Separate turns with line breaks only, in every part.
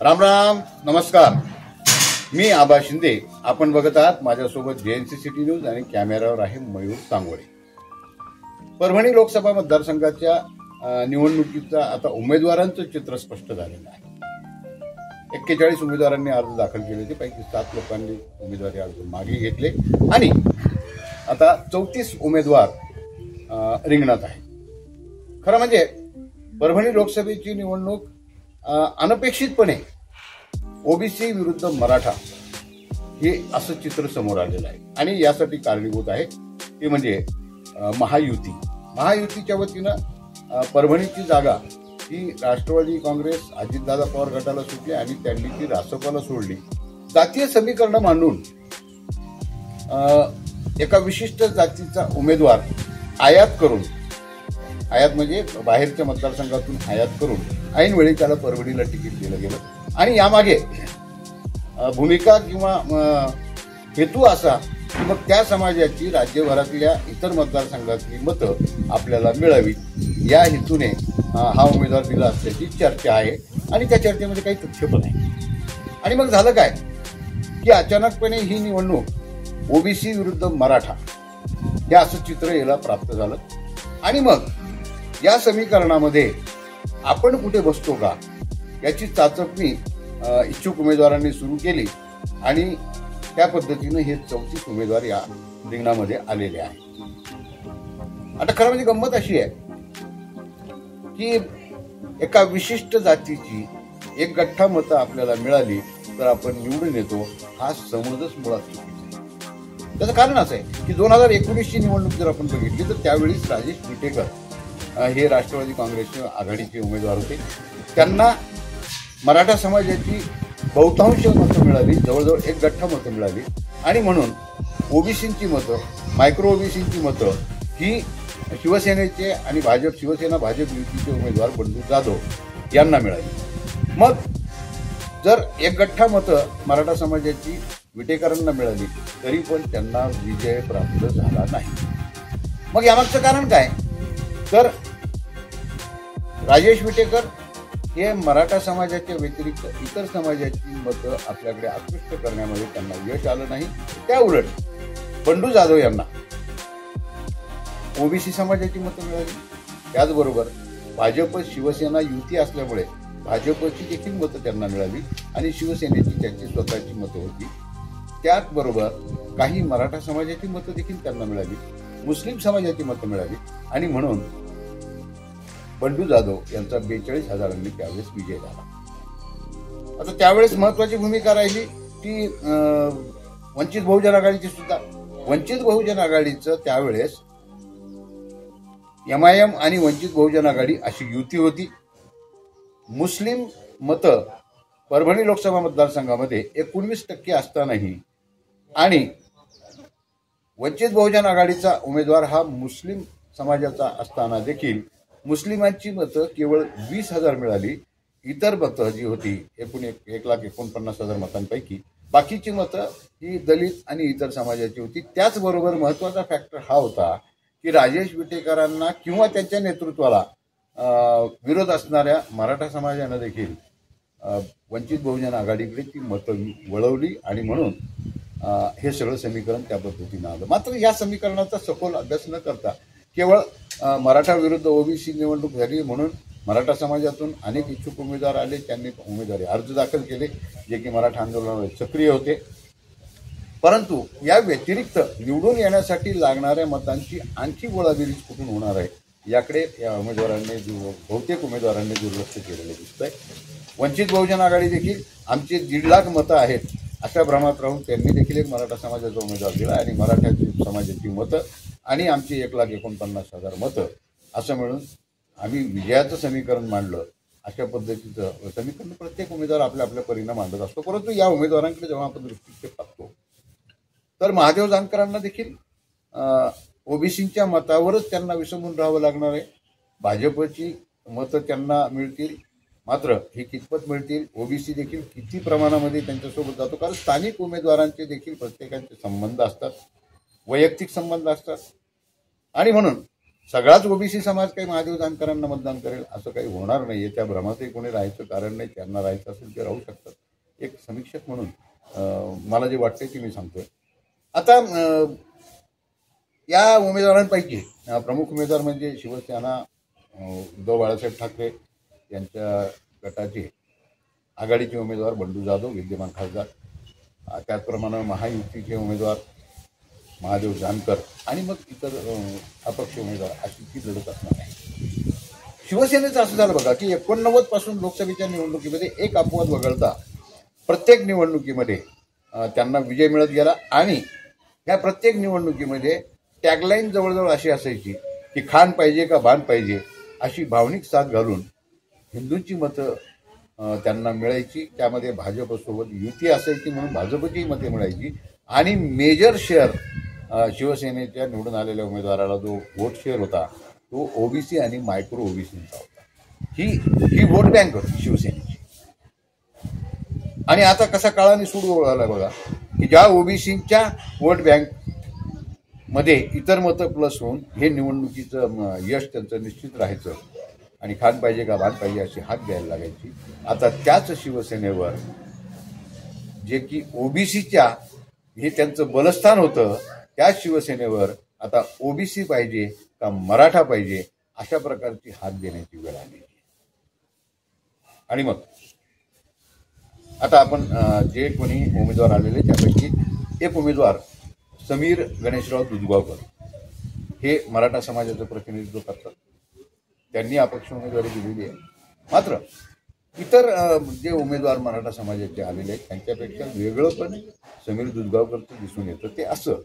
राम राम, नमस्कार. मी आबा शिंदे. आपण बघत आहात माझ्यासोबत जेएनसी सिटी न्यूज आणि कॅमेऱ्यावर आहे मयूर सांगोळे. परभणी लोकसभा मतदारसंघाच्या निवडणुकीचा आता उमेदवारांचं चित्र स्पष्ट झालेलं आहे. 41 उमेदवारांनी अर्ज दाखल केले होते, पैकी 7 लोकांनी उमेदवारी अर्ज मागे घेतले आणि आता 34 उमेदवार रिंगणात आहे. खरं म्हणजे परभणी लोकसभेची निवडणूक अनपेक्षितपणे ओबीसी विरुद्ध मराठा हे असं चित्र समोर आलेलं आहे आणि यासाठी कारणीभूत आहे ते म्हणजे महायुतीच्या वतीनं परभणीची जागा ही राष्ट्रवादी काँग्रेस अजितदादा पवार गटाला सुटली आणि त्यांनी ती रासपाला सोडली. जातीय समीकरण मांडून एका विशिष्ट जातीचा उमेदवार आयात म्हणजे बाहेरच्या मतदारसंघातून आयात करून ऐनवेळी त्याला परभणीला तिकीट दिलं गेलं आणि यामागे भूमिका किंवा हेतू असा की मग त्या समाजाची राज्यभरातल्या इतर मतदारसंघातली मतं आपल्याला मिळावीत या हेतूने हा उमेदवार दिला असल्याची चर्चा आहे आणि त्या चर्चेमध्ये काही तथ्य पण आहे. आणि मग झालं काय की अचानकपणे ही निवडणूक ओबीसी विरुद्ध मराठा हे असं चित्र याला प्राप्त झालं आणि मग या समीकरणामध्ये आपण कुठे बसतो का याची चाचपणी इच्छुक उमेदवारांनी सुरू केली आणि त्या पद्धतीनं हे 34 उमेदवार या रिंगणामध्ये आलेले आहेत. आता खरं म्हणजे गंमत अशी आहे की एका विशिष्ट जातीची एक गठ्ठा मतं आपल्याला मिळाली तर आपण निवडून येतो हा समजच मुळात चुकीचा आहे. त्याचं कारण असं आहे की 2019ची निवडणूक जर आपण बघितली तर त्यावेळीच राजेश विटेकर हे राष्ट्रवादी काँग्रेसचे आघाडीचे उमेदवार होते. त्यांना मराठा समाजाची बहुतांश मतं मिळाली, जवळजवळ एक गठ्ठा मतं मिळाली आणि म्हणून ओबीसींची मतं, मायक्रो ओबीसींची मतं ही शिवसेनेचे आणि शिवसेना भाजप युतीचे उमेदवार बंडू जाधव यांना मिळाली. मग जर एक गठ्ठा मतं मराठा समाजाची विटेकरांना मिळाली तरी पण त्यांना विजय प्राप्त झाला नाही. मग यामागचं कारण काय तर राजेश विटेकर हे मराठा समाजाच्या व्यतिरिक्त इतर समाजाची मतं आपल्याकडे आकृष्ट करण्यामध्ये त्यांना यश आलं नाही. त्या उलट बंडू जाधव यांना ओबीसी समाजाची मतं मिळाली. त्याचबरोबर भाजप शिवसेना युती असल्यामुळे भाजपची देखील मतं त्यांना मिळाली आणि शिवसेनेची त्यांची स्वतःची मतं होती. त्याचबरोबर काही मराठा समाजाची मतं देखील त्यांना मिळाली, मुस्लिम समाजाची मतं मिळाली आणि म्हणून बंडू जाधव यांचा 42,000 त्यावेळेस विजय झाला. आता त्यावेळेस महत्वाची भूमिका राहिली ती वंचित बहुजन आघाडीची सुद्धा. वंचित बहुजन आघाडीचं त्यावेळेस MIM आणि वंचित बहुजन आघाडी अशी युती होती. मुस्लिम मतं परभणी लोकसभा मतदारसंघामध्ये 19% असतानाही आणि वंचित बहुजन आघाडीचा उमेदवार हा मुस्लिम समाजाचा असताना देखील मुस्लिमांची मतं केवळ 20,000 मिळाली. इतर मतं जी होती 1,49,000 मतांपैकी बाकीची मतं ही दलित आणि इतर समाजाची होती. त्याचबरोबर महत्वाचा फॅक्टर हा होता की राजेश विटेकरांना किंवा त्यांच्या नेतृत्वाला विरोध असणाऱ्या मराठा समाजानं देखील वंचित बहुजन आघाडीकडे ती मतं वळवली आणि म्हणून हे सगळं समीकरण त्या पद्धतीनं आलं. मात्र या समीकरणाचा सखोल अभ्यास न करता केवळ मराठा विरुद्ध ओबीसी निवडणूक झाली म्हणून मराठा समाजातून अनेक इच्छुक उमेदवार आले, त्यांनी उमेदवारी अर्ज दाखल केले जे की मराठा आंदोलनामध्ये सक्रिय होते. परंतु या व्यतिरिक्त निवडून येण्यासाठी लागणाऱ्या मतांची आणखी गोळाबेरीज कुठून होणार आहे याकडे या बहुतेक उमेदवारांनी दुर्लक्ष केलेलं दिसतंय. वंचित बहुजन आघाडी देखील आमचे 1.5 लाख मतं आहेत अशा भ्रमात राहून त्यांनी देखील एक मराठा समाजाचा उमेदवार दिला आणि मराठा समाजाची मतं आणि आमची 1,49,000 मतं असं मिळून आम्ही विजयाचं समीकरण मांडलं. अशा पद्धतीचं समीकरण प्रत्येक उमेदवार आपल्या परीनं मांडत असतो. परंतु या उमेदवारांकडे जेव्हा आपण दृष्टिक्षेप टाकतो तर महादेव जानकरांना देखील ओबीसींच्या मतावरच त्यांना विसंबून राहावं लागणार आहे. भाजपची मतं त्यांना मिळतील, मात्र हे कितपत मिळतील, ओबीसी देखील किती प्रमाणामध्ये त्यांच्यासोबत जातो, कारण स्थानिक उमेदवारांचे देखील प्रत्येकाचे संबंध असतात, वैयक्तिक संबंध असतात आणि म्हणून सगळाच ओबीसी समाज काही महादेव जानकरांना मतदान करेल असं काही होणार नाहीये. त्या भ्रमातही कोणी राहायचं कारण नाही. त्यांना राहायचं असेल ते राहू शकतात. एक समीक्षक म्हणून मला जे वाटते ते मी सांगतोय. आता या उमेदवारांपैकी प्रमुख उमेदवार म्हणजे शिवसेना उद्धव बाळासाहेब ठाकरे यांच्या गटाचे आघाडीचे उमेदवार बंडू जाधव विद्यमान खासदार, त्याचप्रमाणे महायुतीचे उमेदवार महादेव जानकर आणि मग इतर अपक्ष उमेदवार अशी ती लढत असणार आहे. शिवसेनेचं असं झालं बघा की 89 पासून लोकसभेच्या निवडणुकीमध्ये एक अपवाद वगळता प्रत्येक निवडणुकीमध्ये त्यांना विजय मिळत गेला आणि या प्रत्येक निवडणुकीमध्ये टॅगलाईन जवळजवळ अशी असायची की खान पाहिजे का बाण पाहिजे अशी भावनिक साथ घालून हिंदूंची मतं त्यांना मिळायची. त्यामध्ये भाजपसोबत युती असायची म्हणून भाजपची मते मिळायची आणि मेजर शेअर शिवसेनेच्या निवडून आलेल्या उमेदवाराला जो वोट शेअर होता तो ओबीसी आणि मायक्रो ओबीसींचा होता. ही वोट बँक होती शिवसेनेची. आणि आता कसा काळाने सूड ओळखला बघा की ज्या ओबीसींच्या वोट बँक मध्ये इतर मतं प्लस होऊन हे निवडणुकीचं यश त्यांचं निश्चित राहायचं आणि खान पाहिजे का बाण पाहिजे अशी हाक द्यायला लागायची. आता त्याच शिवसेनेवर जे की ओबीसीच्या हे त्यांचं बलस्थान होतं त्याच शिवसेनेवर आता ओबीसी पाहिजे का मराठा पाहिजे अशा प्रकारची हाक देण्याची वेळ आली. आणि मग आता आपण जे कोणी उमेदवार आलेले त्यापैकी एक उमेदवार समीर गणेशराव दुधगावकर हे मराठा समाजाचं प्रतिनिधित्व करतात. त्यांनी अपक्ष उमेदवारी दिलेली आहे. मात्र इतर जे उमेदवार मराठा समाजाचे आलेले आहेत त्यांच्यापेक्षा वेगळं पण समीर दुधगावकरचं दिसून येतं. ते असं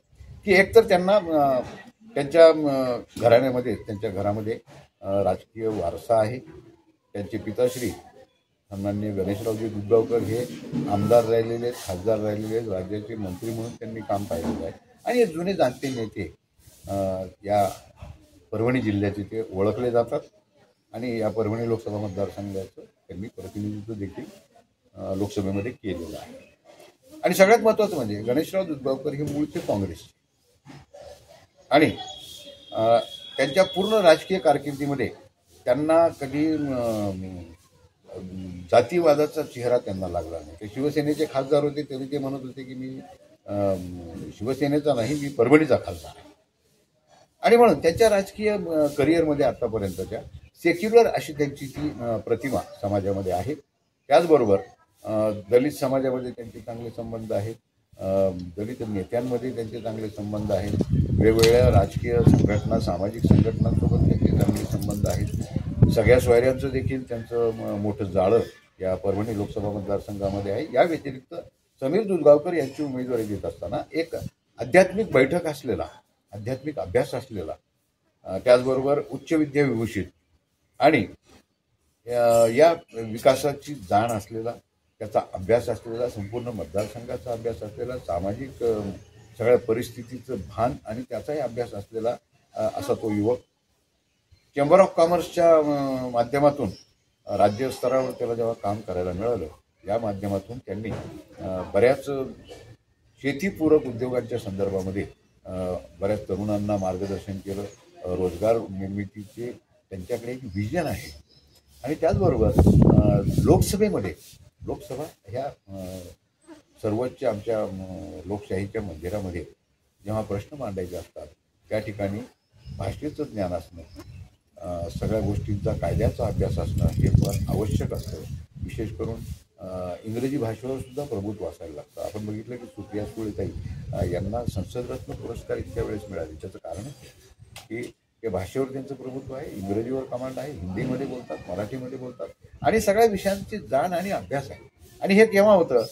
की एकतर त्यांना त्यांच्या घराण्यामध्ये त्यांच्या घरामध्ये राजकीय वारसा आहे. त्यांचे पिताश्री सन्माननीय गणेशरावजी दुधगावकर हे आमदार राहिलेले आहेत, खासदार राहिलेले आहेत, राज्याचे मंत्री म्हणून त्यांनी काम पाहिलेलं आहे आणि हे जुने जाणते नेते या परभणी जिल्ह्याचे ते ओळखले जातात आणि या परभणी लोकसभा मतदारसंघाचं त्यांनी प्रतिनिधित्व देखील लोकसभेमध्ये केलेलं आहे. आणि सगळ्यात महत्त्वाचं म्हणजे गणेशराव दुधगावकर हे मूळचे काँग्रेसचे आणि त्यांच्या पूर्ण राजकीय कारकिर्दीमध्ये त्यांना कधी जातीवादाचा चेहरा त्यांना लागला नाही. ते शिवसेनेचे खासदार होते तरी ते म्हणत होते की मी शिवसेनेचा नाही, मी परभणीचा खासदार आहे. आणि म्हणून त्यांच्या राजकीय करिअरमध्ये आतापर्यंतच्या सेक्युलर अशी त्यांची ती प्रतिमा समाजामध्ये आहे. त्याचबरोबर दलित समाजामध्ये त्यांचे चांगले संबंध आहेत, दलित नेत्यांमध्ये त्यांचे चांगले संबंध आहेत, वेगवेगळ्या राजकीय संघटना सामाजिक संघटनांसोबत त्यांचे चांगले संबंध आहेत. सगळ्या सोयऱ्यांचं देखील त्यांचं मोठं जाळं या परभणी लोकसभा मतदारसंघामध्ये आहे. या व्यतिरिक्त समीर दुधगावकर यांची उमेदवारी देत असताना एक आध्यात्मिक बैठक असलेला, आध्यात्मिक अभ्यास असलेला, त्याचबरोबर उच्च विद्याविभूषित आणि या विकासाची जाण असलेला, त्याचा अभ्यास असलेला, संपूर्ण मतदारसंघाचा अभ्यास असलेला, सामाजिक सगळ्या परिस्थितीचं भान आणि त्याचाही अभ्यास असलेला असा तो युवक चेंबर ऑफ कॉमर्सच्या माध्यमातून राज्यस्तरावर त्याला जेव्हा काम करायला मिळालं, या माध्यमातून त्यांनी बऱ्याच शेतीपूरक उद्योगांच्या संदर्भामध्ये बऱ्याच तरुणांना मार्गदर्शन केलं. रोजगार निर्मितीचे त्यांच्याकडे एक व्हिजन आहे. आणि त्याचबरोबर लोकसभेमध्ये, लोकसभा ह्या सर्वोच्च आमच्या लोकशाहीच्या मंदिरामध्ये जेव्हा प्रश्न मांडायचे असतात त्या ठिकाणी भाषेचं ज्ञान असणं, सगळ्या गोष्टींचा कायद्याचा अभ्यास असणं हे पण आवश्यक असतं. विशेष करून इंग्रजी भाषेवर सुद्धा प्रभुत्व असायला लागतं. आपण बघितलं की सुप्रिया सुळेताई यांना संसदरत्न पुरस्कार इतक्या वेळेस मिळाले. त्याचं कारण की या भाषेवर त्यांचं प्रभुत्व आहे, इंग्रजीवर कमांड आहे, हिंदीमध्ये बोलतात, मराठीमध्ये बोलतात आणि सगळ्या विषयांची जाण आणि अभ्यास आहे. आणि हे केव्हा होतं,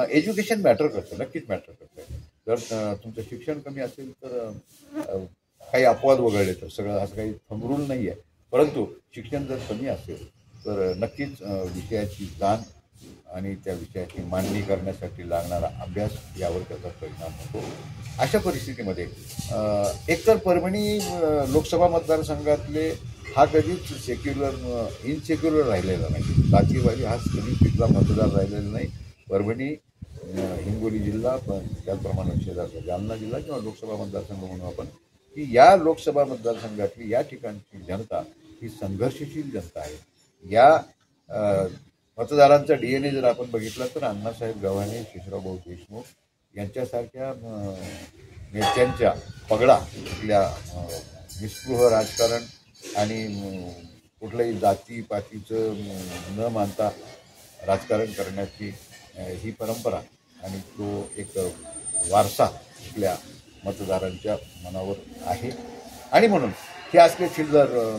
एज्युकेशन मॅटर करतं, नक्कीच मॅटर करतं. जर तुमचं शिक्षण कमी असेल तर काही अपवाद वगळले तर सगळं असं काही थंब रूल नाही आहे. परंतु शिक्षण जर कमी असेल तर नक्कीच विषयाची जाण आणि त्या विषयाची मांडणी करण्यासाठी लागणारा अभ्यास यावर त्याचा परिणाम होतो. अशा परिस्थितीमध्ये एकतर परभणी लोकसभा मतदारसंघातले हा कधीच सेक्युलर इनसेक्युलर राहिलेला नाही. जातीवादी हा कधीच तिथला मतदार राहिलेला नाही. परभणी हिंगोली जिल्हा, त्याचप्रमाणे शेजारचा जालना जिल्हा किंवा लोकसभा मतदारसंघ म्हणून आपण की या लोकसभा मतदारसंघातली या ठिकाणची जनता ही संघर्षशील जनता आहे. या मतदारांचा DNA जर आपण बघितला तर अण्णासाहेब गव्हाणे, शेषरावभाऊ देशमुख यांच्यासारख्या नेत्यांच्या पगडा आपल्या निस्पृह राजकारण आणि कुठल्याही जातीपातीचं न मानता राजकारण करण्याची ही परंपरा आणि तो एक वारसा आपल्या मतदारांच्या मनावर आहे. आणि म्हणून हे असले चिल्लर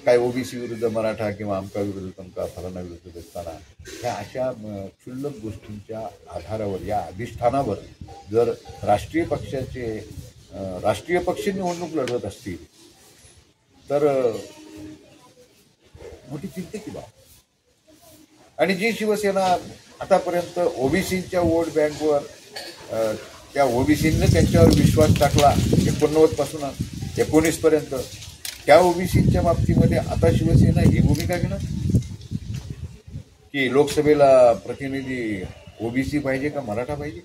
काय ओबीसी विरुद्ध मराठा किंवा आमका विरुद्ध तमका फलाना विरुद्ध असताना ह्या अशा क्षुल्लक गोष्टींच्या आधारावर या अधिष्ठानावर जर राष्ट्रीय पक्ष निवडणूक लढवत असतील तर मोठी चिंतेची बाब. आणि जी शिवसेना आतापर्यंत ओबीसीच्या वोट बँकवर त्या ओबीसीने त्यांच्यावर विश्वास टाकला 89 पासून 19 पर्यंत, त्या ओबीसीच्या बाबतीमध्ये आता शिवसेना ही भूमिका घेणार की लोकसभेला प्रतिनिधी ओबीसी पाहिजे का मराठा पाहिजे.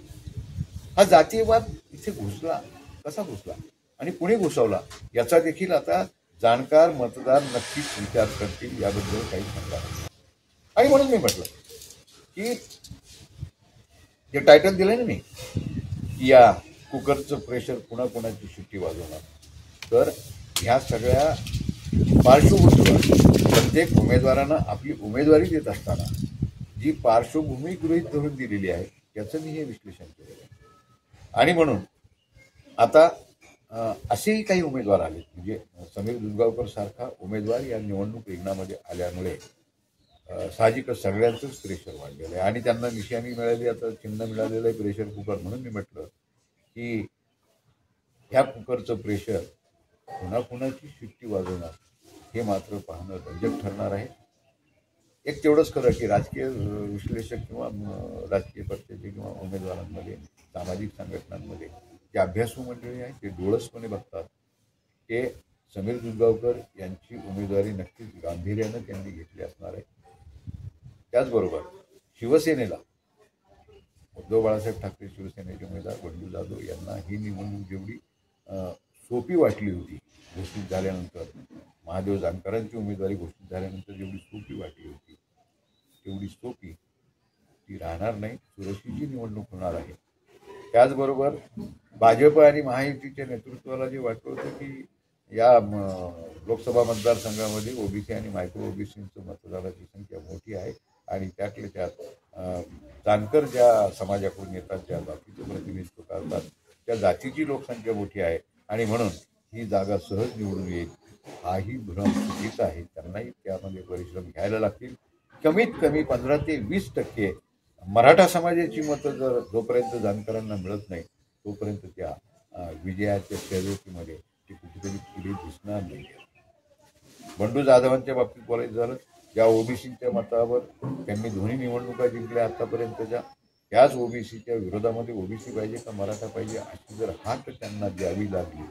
हा जातीयवाद इथे घुसला, कसा घुसला आणि कुणी घुसवला याचा देखील आता जाणकार मतदार नक्कीच विचार करतील, याबद्दल काही सांगणार. आणि म्हणून मी म्हटलं की जे टायटल दिलंय ना मी की या कुकरचं प्रेशर पुन्हा कुणाची शिट्टी वाजवणार, तर ह्या सगळ्या पार्श्वभूमीवर प्रत्येक उमेदवारांना आपली उमेदवारी देत असताना जी पार्श्वभूमी गृहीत धरून दिलेली आहे याचं मी हे विश्लेषण केलेलं आहे. आणि म्हणून आता असेही काही उमेदवार आले म्हणजे समीर दुधगावकर सारखा उमेदवार या निवडणूक रिंगणामध्ये आल्यामुळे साहजिकच सगळ्यांचंच प्रेशर वाढलेलं आहे आणि त्यांना निशाणी मिळाली, आता चिन्ह मिळालेलं आहे प्रेशर कुकर. म्हणून मी म्हटलं की ह्या कुकरचं प्रेशर पुन्हा कुणाची शिट्टी वाजवणार हे मात्र पाहणं रंजक ठरणार आहे. एक तेवढंच खरं की राजकीय विश्लेषक किंवा राजकीय पक्षाचे किंवा उमेदवारांमध्ये सामाजिक संघटनांमध्ये जे अभ्यासू मंडळी आहेत ते डोळसपणे बघतात. ते समीर दुधगावकर यांची उमेदवारी नक्कीच गांभीर्यानं त्यांनी घेतली असणार आहे. त्याचबरोबर शिवसेनेला उद्धव बाळासाहेब ठाकरे शिवसेनेचे उमेदवार बंडू जाधव यांना ही निवडणूक जेवढी सोपी वाटली होती घोषित झाल्यानंतर, महादेव जानकरांची उमेदवारी घोषित झाल्यानंतर जेवढी सोपी वाटली होती तेवढी सोपी ती राहणार नाही. चुरशीची निवडणूक होणार आहे. त्याचबरोबर भाजप आणि महायुतीच्या नेतृत्वाला जे वाटलं होतं की या लोकसभा मतदारसंघामध्ये ओबीसी आणि मायक्रो ओबीसींचं मतदाराची संख्या मोठी आहे आणि त्यातल्या त्यात जानकर ज्या समाजाकडून येतात, ज्या जातीचं प्रतिनिधित्व करतात, त्या जातीची लोकसंख्या मोठी आहे आणि म्हणून ही जागा सहज निवडून येईल हाही भ्रम चुकीचा आहे. त्यांनाही त्यामध्ये परिश्रम घ्यायला लागतील. कमीत कमी 15 ते 20% मराठा समाजाची मतं जर जोपर्यंत जानकरांना मिळत नाही तोपर्यंत त्या विजयाच्या शर्यतीमध्ये ती कुठेतरी पुढे दिसणार नाही. बंडू जाधवांच्या बाबतीत बोलायचं झालं, ज्या ओबीसीच्या मतावर त्यांनी दोन्ही निवडणुका जिंकल्या आतापर्यंतच्या, त्याच ओबीसीच्या विरोधामध्ये ओबीसी पाहिजे का मराठा पाहिजे अशी जर हाक त्यांना द्यावी लागली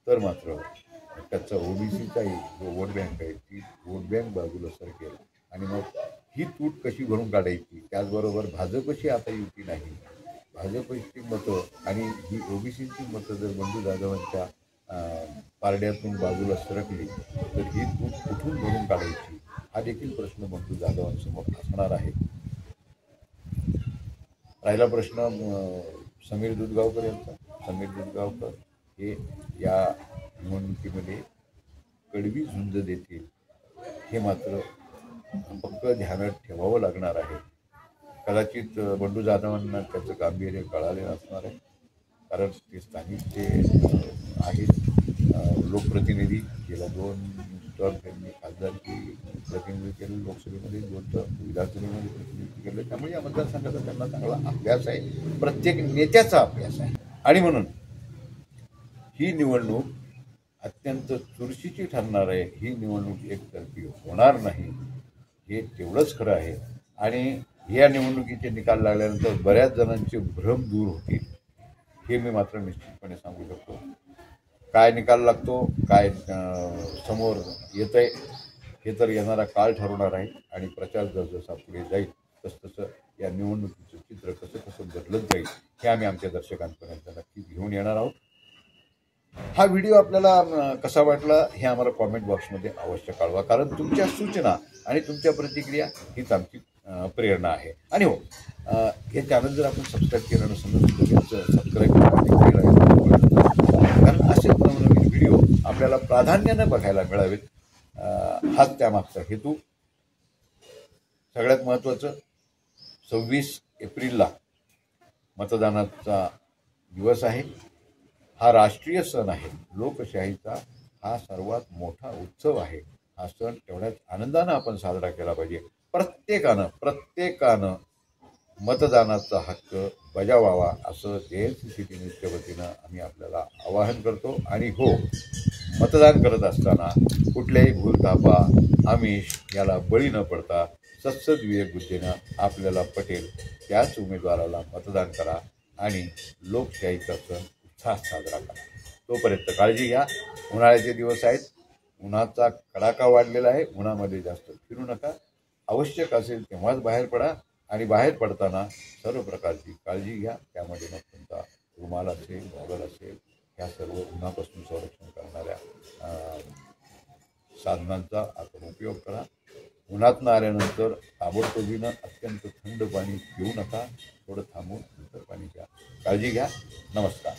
तर मात्र त्याचा ओबीसीचाही जो वोट बँक आहे ती वोट बँक बाजूला सरकेल आणि मग ही तूट कशी भरून काढायची. त्याचबरोबर भाजपची आता युती नाही, भाजपची मतं आणि ही ओबीसीची मतं जर बंडू जाधवांच्या पारड्यातून बाजूला सरकली तर ही तूट कुठून भरून काढायची हा देखील प्रश्न बंडू जाधवांसमोर असणार आहे. राहिला प्रश्न समीर दुधगावकर यांचा. समीर दुधगावकर हे या निवडणुकीमध्ये कडवी झुंज देतील हे मात्र फक्त ध्यानात ठेवावं लागणार आहे. कदाचित बंडू जाधवांना त्याचं गांभीर्य कळाले असणार आहे, कारण ते स्थानिक जे आहेत लोकप्रतिनिधी, गेल्या 2 टर्म त्यांनी खासदारकी प्रतिनिधित्व केलं, लोकसभेमध्ये 2 टर्म विधानसभेमध्ये प्रतिनिधित्व केलं. त्यामुळे या मतदारसंघाचा त्यांना चांगला अभ्यास आहे, प्रत्येक नेत्याचा अभ्यास आहे. आणि म्हणून ही निवडणूक अत्यंत चुरशीची ठरणार आहे. ही निवडणूक एकतर्फी होणार नाही हे तेवढंच खरं आहे. आणि या निवडणुकीचे निकाल लागल्यानंतर बऱ्याच जणांचे भ्रम दूर होतील हे मी मात्र निश्चितपणे सांगू शकतो. काय निकाल लागतो, काय समोर येत आहे हे तर येणारा काळ ठरवणार आहे. आणि प्रचार जसा पुढे जाईल तसं या निवडणुकीचं चित्र कसं बदलत जाईल हे आम्ही आमच्या दर्शकांपर्यंत नक्की घेऊन येणार आहोत. हा व्हिडिओ आपल्याला कसा वाटला हे आम्हाला कॉमेंट बॉक्समध्ये अवश्य कळवा, कारण तुमच्या सूचना आणि तुमच्या प्रतिक्रिया हीच आमची प्रेरणा आहे. आणि हो, हे चॅनल जर आपण सबस्क्राईब केलं नसेल तर लगेच सबस्क्राईब करा, कारण असे नवनवीन व्हिडिओ आपल्याला प्राधान्यानं बघायला मिळावेत, हाच त्यामागचा हेतू. सगळ्यात महत्त्वाचं, 26 एप्रिलला मतदानाचा दिवस आहे. हा राष्ट्रीय सण आहे. लोकशाहीचा हा सर्वात मोठा उत्सव आहे. हा सण तेवढ्याच आनंदानं आपण साजरा केला पाहिजे. प्रत्येकानं मतदानाचा हक्क बजावावा असं JLC सिटी न्यूजच्या वतीनं आम्ही आपल्याला आवाहन करतो. आणि हो, मतदान करत असताना कुठल्याही भूलथापा, आमिष याला बळी न पडता सद्विवेक बुद्धीनं आपल्याला पटेल त्याच उमेदवाराला मतदान करा आणि लोकशाहीचा सण उत्साहात साजरा करा. तोपर्यंत काळजी घ्या. उन्हाळ्याचे दिवस आहेत. उन्हाचा कडाका वाढलेला आहे. उन्हामध्ये जास्त फिरू नका. आवश्यक असेल तेव्हाच बाहेर पडा आणि बाहेर पडताना सर्व प्रकारची काळजी घ्या. त्यामध्ये मग तुमचा रुमाल असेल, गॉगल असेल, ह्या सर्व उन्हापासून संरक्षण करणाऱ्या साधनांचा आपण उपयोग करा. उन्हातनं आल्यानंतर ताबडतोबीनं अत्यंत थंड पाणी पिऊ नका. थोडं थांबून नंतर पाणी घ्या. काळजी घ्या. नमस्कार.